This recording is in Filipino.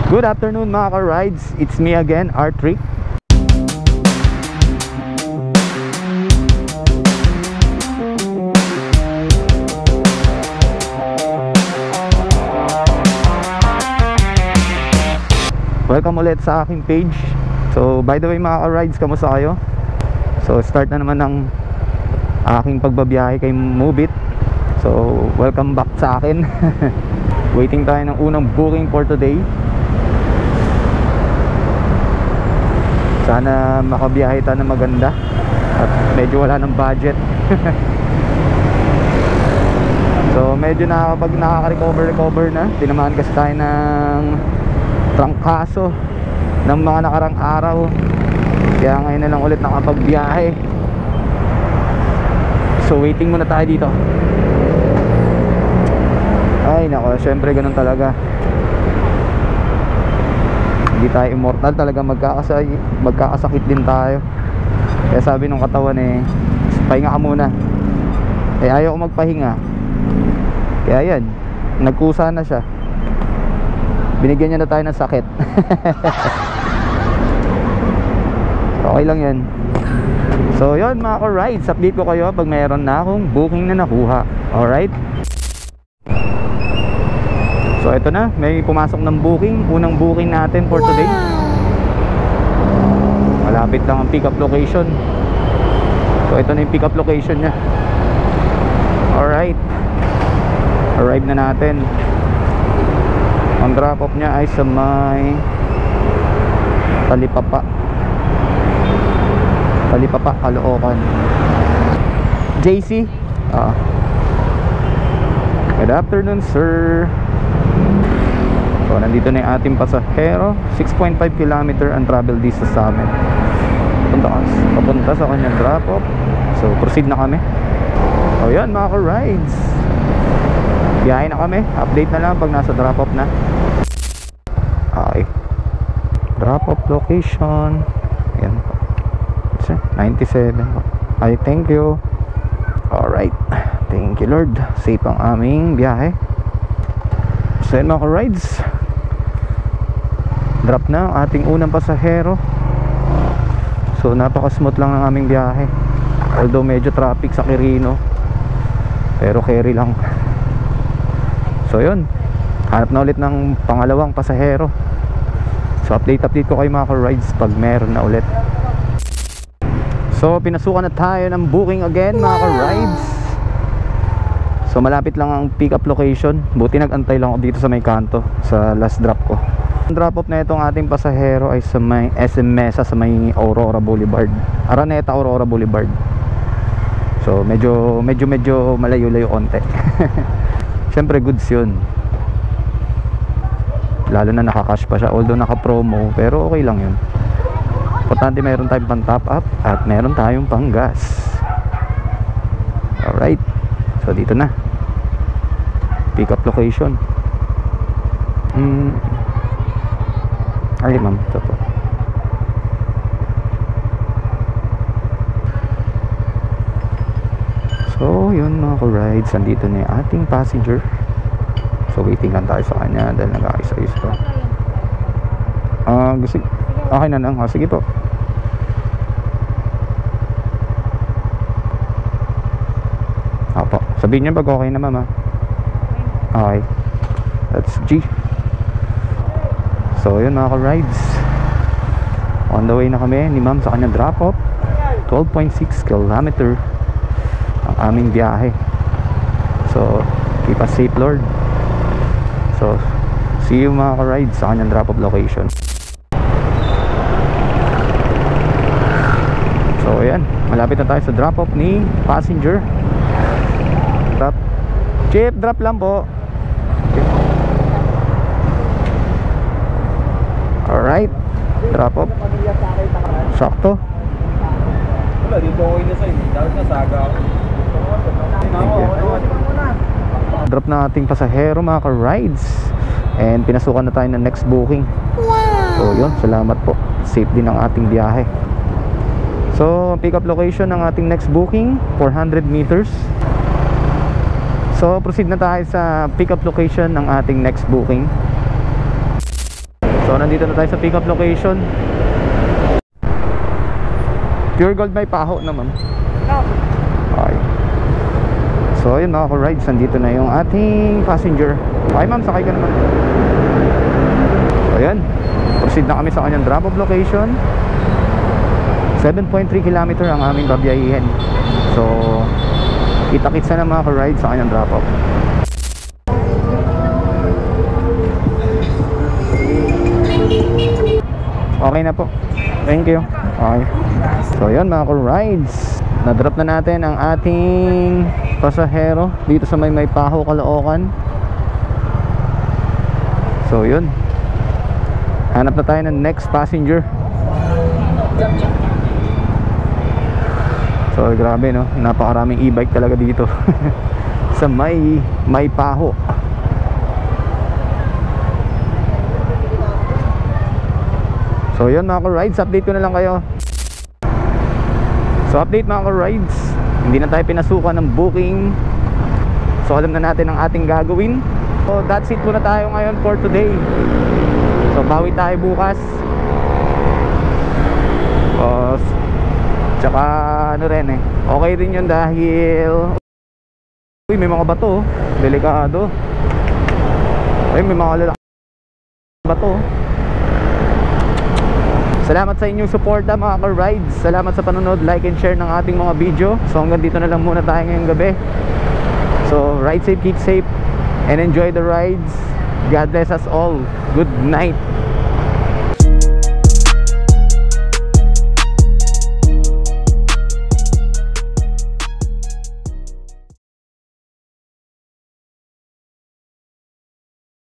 Good afternoon mga ka-rides, it's me again, Artrick. Welcome ulit sa aking page. So by the way mga ka-rides, kamusta kayo? So start na naman ng aking pagbabiyahe kay Move It. So welcome back sa akin. Waiting tayo ng unang booking for today. Sana makabiyahe tayo na maganda at medyo wala ng budget. So medyo nakaka-recover na. Tinamaan kasi tayo ng trangkaso ng mga nakarang araw, kaya ngayon na lang ulit nakapagbiyahe. So waiting muna tayo dito. Ay nako, syempre ganun talaga. Hindi tayo immortal, talaga magkakasakit din tayo. Kaya sabi nung katawan pahinga ka muna. Ayaw ko magpahinga. Kaya yan, nagkusa na siya. Binigyan niya na tayo ng sakit. Okay lang yan. So yun mga ka-rides, update ko kayo pag mayroon na akong booking na nakuha. Alright? So ito na, may pumasok ng booking. Unang booking natin for today. Malapit lang ang pick up location. So ito na yung pick up location nya. Alright, arrive na natin. Ang drop off nya ay sa may Talipapa, Caloocan. JC. Good afternoon sir. So nandito na yung ating pasahero. 6.5 km ang travel distance sa amin. Papunta sa kanyang drop off. So proceed na kami. O yan mga ka-rides, biyahe na kami. Update na lang pag nasa drop off na. Okay, drop off location. Ayan po, 97 po. Ay, thank you. Alright, thank you Lord. Safe ang aming biyahe. So yan mga ka-rides, drop na ang ating unang pasahero. So napaka-smooth lang ng aming biyahe. Although medyo traffic sa Quirino, pero carry lang. So yun, hanap na ulit ng pangalawang pasahero. So update ko kayo mga ka-rides pag meron na ulit. So pinasukan na tayo ng booking again mga ka-rides. So malapit lang ang pick up location. Buti nag-antay lang ako dito sa may kanto, sa last drop ko. Ang drop off na itong ating pasahero ay sa may SM Mesa, sa may Aurora Boulevard, Araneta Aurora Boulevard. So medyo malayo-layo konti. Siyempre goods yun, lalo na naka-cash pa siya. Although naka-promo, pero okay lang yun. Importante meron tayong pang top up at meron tayong pang gas. Alright, so dito na pick up location. Ay ma'am, ito po. So yun mga ka-rides, andito na yung ating passenger. So waiting lang tayo sa kanya dahil nag-ayos-ayos pa. Okay na lang. Sige po. Opo, sabihin niyo pag okay na ma'am. Okay, that's G. So yun mga ka-rides, on the way na kami ni ma'am sa kanyang drop off. 12.6 km ang aming biyahe. So keep us safe Lord. So see you mga ka-rides sa kanyang drop off location. So ayan, malapit na tayo sa drop off ni passenger. Drop, chip, drop lang po. Okay. Alright, drop off. Sakto. Wala, dito okay na sa'yo. Dapat nasaga ako. Drop na ating pasahero mga ka-rides. And pinasukan na tayo ng next booking. So yun, salamat po. Safe din ang ating biyahe. So pick up location ng ating next booking, 400 meters. So proceed na tayo sa pick up location ng ating next booking. So nandito na tayo sa pick up location. Pure Gold may paho na, ma'am. Okay. So ayun mga ka-rides, nandito na yung ating passenger. Okay ma'am, sakay ka naman. So ayun, proceed na kami sa kanyang drop off location. 7.3 km ang aming babiyahihin. So kita-kits na mga ka-rides sa kanyang drop off. Okay na po. Thank you. Okay. So yun mga ka-rides, na-drop na natin ang ating pasahero dito sa may Paho, Caloocan. So yun, hanap na tayo ng next passenger. So grabe no, napakaraming e-bike talaga dito sa may Paho. So yun mga ka-rides, update ko na lang kayo. So update mga ka-rides, hindi na tayo pinasukan ng booking. So alam na natin ang ating gagawin. So that's it muna tayo ngayon for today. So bawi tayo bukas. Tsaka ano rin okay din yun dahil uy, may mga bato, delikado. Ay, may mga lalaki bato. Salamat sa inyong suporta mga ka-rides. Salamat sa panonood, like and share ng ating mga video. So hanggang dito na lang muna tayo ngayong gabi. So ride safe, keep safe, and enjoy the rides. God bless us all. Good night.